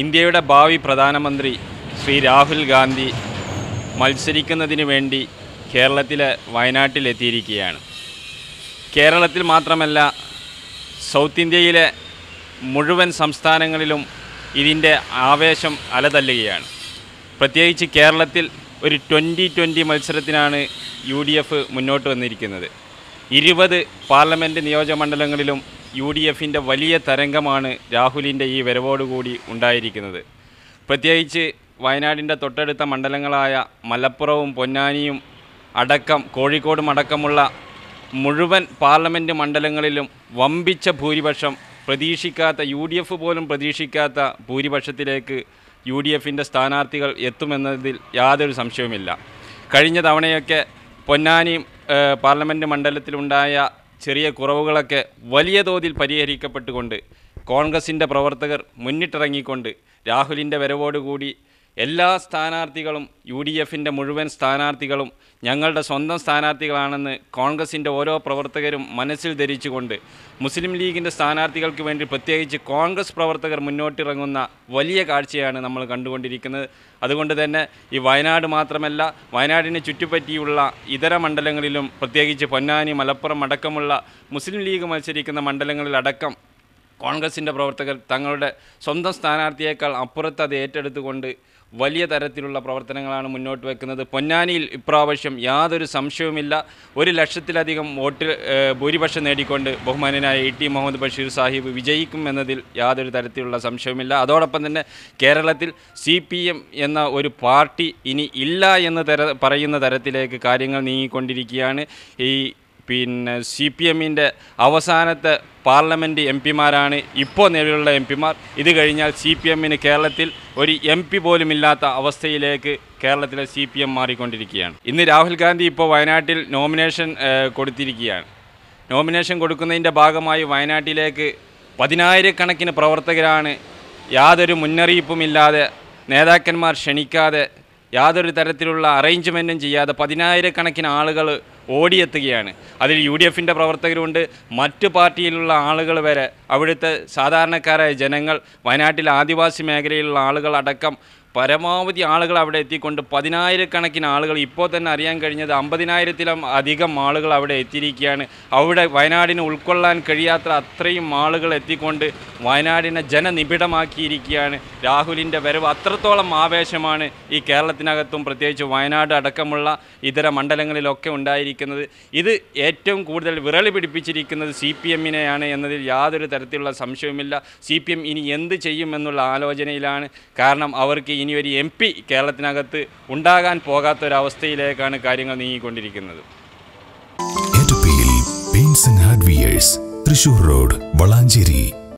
ഇന്ത്യയുടെ ഭാവി പ്രധാനമന്ത്രി ശ്രീ രാഹുൽ ഗാന്ധി മത്സരിക്കുന്നതിന് വേണ്ടി കേരളത്തിലെ വയനാട്ടിലെത്തിയിരിക്കുകയാണ്. കേരളത്തിൽ മാത്രമല്ല, സൗത്ത് ഇന്ത്യയിലെ മുഴുവൻ സംസ്ഥാനങ്ങളിലും ഇതിൻ്റെ ആവേശം അലതല്ലുകയാണ്. പ്രത്യേകിച്ച് കേരളത്തിൽ ഒരു 20-20 മത്സരത്തിനാണ് UDF മുന്നോട്ട് വന്നിരിക്കുന്നത്. 20 പാർലമെൻറ്റ് നിയോജകമണ്ഡലങ്ങളിലും UDFിൻ്റെ വലിയ തരംഗമാണ് രാഹുലിൻ്റെ ഈ വരവോടുകൂടി ഉണ്ടായിരിക്കുന്നത്. പ്രത്യേകിച്ച് വയനാടിൻ്റെ തൊട്ടടുത്ത മണ്ഡലങ്ങളായ മലപ്പുറവും പൊന്നാനിയും അടക്കം കോഴിക്കോടും അടക്കമുള്ള മുഴുവൻ പാർലമെൻറ്റ് മണ്ഡലങ്ങളിലും വമ്പിച്ച ഭൂരിപക്ഷം പ്രതീക്ഷിക്കാത്ത, UDF പോലും പ്രതീക്ഷിക്കാത്ത ഭൂരിപക്ഷത്തിലേക്ക് UDFിൻ്റെ സ്ഥാനാർത്ഥികൾ എത്തുമെന്നതിൽ യാതൊരു സംശയവുമില്ല. കഴിഞ്ഞ തവണയൊക്കെ പൊന്നാനി പാർലമെൻറ്റ് മണ്ഡലത്തിലുണ്ടായ ചെറിയ കുറവുകളൊക്കെ വലിയ തോതിൽ പരിഹരിക്കപ്പെട്ടുകൊണ്ട് കോൺഗ്രസിൻ്റെ പ്രവർത്തകർ മുന്നിട്ടിറങ്ങിക്കൊണ്ട് രാഹുലിൻ്റെ വരവോടുകൂടി എല്ലാ സ്ഥാനാർത്ഥികളും UDFിൻ്റെ മുഴുവൻ സ്ഥാനാർത്ഥികളും ഞങ്ങളുടെ സ്വന്തം സ്ഥാനാർത്ഥികളാണെന്ന് കോൺഗ്രസിൻ്റെ ഓരോ പ്രവർത്തകരും മനസ്സിൽ ധരിച്ചുകൊണ്ട് മുസ്ലിം ലീഗിൻ്റെ സ്ഥാനാർത്ഥികൾക്ക് വേണ്ടി പ്രത്യേകിച്ച് കോൺഗ്രസ് പ്രവർത്തകർ മുന്നോട്ടിറങ്ങുന്ന വലിയ കാഴ്ചയാണ് നമ്മൾ കണ്ടുകൊണ്ടിരിക്കുന്നത്. അതുകൊണ്ട് തന്നെ ഈ വയനാട് മാത്രമല്ല, വയനാടിനെ ചുറ്റിപ്പറ്റിയുള്ള ഇതര മണ്ഡലങ്ങളിലും പ്രത്യേകിച്ച് പൊന്നാനി, മലപ്പുറം അടക്കമുള്ള മുസ്ലിം ലീഗ് മത്സരിക്കുന്ന മണ്ഡലങ്ങളിലടക്കം കോൺഗ്രസിൻ്റെ പ്രവർത്തകർ തങ്ങളുടെ സ്വന്തം സ്ഥാനാർത്ഥിയേക്കാൾ അപ്പുറത്ത് അത് ഏറ്റെടുത്തുകൊണ്ട് വലിയ തരത്തിലുള്ള പ്രവർത്തനങ്ങളാണ് മുന്നോട്ട് വയ്ക്കുന്നത്. പൊന്നാനിയിൽ ഇപ്രാവശ്യം യാതൊരു സംശയവുമില്ല 1 ലക്ഷത്തിലധികം വോട്ട് ഭൂരിപക്ഷം നേടിക്കൊണ്ട് ബഹുമാനനായ ET മുഹമ്മദ് ബഷീർ സാഹിബ് വിജയിക്കും എന്നതിൽ യാതൊരു തരത്തിലുള്ള സംശയവുമില്ല. അതോടൊപ്പം തന്നെ കേരളത്തിൽ CPM എന്ന ഒരു പാർട്ടി ഇനി ഇല്ല എന്ന് പറയുന്ന തരത്തിലേക്ക് കാര്യങ്ങൾ നീങ്ങിക്കൊണ്ടിരിക്കുകയാണ്. ഈ CPMൻ്റെ അവസാനത്തെ പാർലമെൻറ്റ് MP-മാരാണ് ഇപ്പോൾ നിലവിലുള്ള MP-മാർ. ഇത് കഴിഞ്ഞാൽ CPMന് കേരളത്തിൽ ഒരു MP പോലുമില്ലാത്ത അവസ്ഥയിലേക്ക് കേരളത്തിലെ CPM മാറിക്കൊണ്ടിരിക്കുകയാണ്. ഇന്ന് രാഹുൽ ഗാന്ധി ഇപ്പോൾ വയനാട്ടിൽ നോമിനേഷൻ കൊടുത്തിരിക്കുകയാണ്. നോമിനേഷൻ കൊടുക്കുന്നതിൻ്റെ ഭാഗമായി വയനാട്ടിലേക്ക് 10,000-കണക്കിന് പ്രവർത്തകരാണ് യാതൊരു മുന്നറിയിപ്പുമില്ലാതെ, നേതാക്കന്മാർ ക്ഷണിക്കാതെ, യാതൊരു തരത്തിലുള്ള അറേഞ്ച്മെൻറ്റും ചെയ്യാതെ 10,000-കണക്കിന് ആളുകൾ ഓടിയെത്തുകയാണ്. അതിൽ UDFിൻ്റെ പ്രവർത്തകരുണ്ട്, മറ്റു പാർട്ടിയിലുള്ള ആളുകൾ വരെ, അവിടുത്തെ സാധാരണക്കാരായ ജനങ്ങൾ, വയനാട്ടിലെ ആദിവാസി മേഖലയിലുള്ള ആളുകളടക്കം പരമാവധി ആളുകൾ അവിടെ എത്തിക്കൊണ്ട് 10,000-കണക്കിന് ആളുകൾ, ഇപ്പോൾ തന്നെ അറിയാൻ കഴിഞ്ഞത് 50,000-ത്തിലും അധികം ആളുകൾ അവിടെ എത്തിയിരിക്കുകയാണ്. അവിടെ വയനാടിന് ഉൾക്കൊള്ളാൻ കഴിയാത്ത അത്രയും ആളുകൾ എത്തിക്കൊണ്ട് വയനാടിനെ ജനനിബിഡമാക്കിയിരിക്കുകയാണ്. രാഹുലിൻ്റെ വരവ് അത്രത്തോളം ആവേശമാണ് ഈ കേരളത്തിനകത്തും പ്രത്യേകിച്ച് വയനാട് അടക്കമുള്ള ഇതര മണ്ഡലങ്ങളിലൊക്കെ ഉണ്ടായിരിക്കുന്നത്. ഇത് ഏറ്റവും കൂടുതൽ വിരളി പിടിപ്പിച്ചിരിക്കുന്നത് CPMനെയാണ് എന്നതിൽ യാതൊരു തരത്തിലുള്ള സംശയവുമില്ല. CPM ഇനി എന്ത് ചെയ്യുമെന്നുള്ള ആലോചനയിലാണ്. കാരണം അവർക്ക് ഇനി ഒരു MP കേരളത്തിനകത്ത് ഉണ്ടാകാൻ പോകാത്തൊരവസ്ഥയിലേക്കാണ് കാര്യങ്ങൾ നീങ്ങിക്കൊണ്ടിരിക്കുന്നത്. Paints and hardwares, Thrissur road, Valanchery.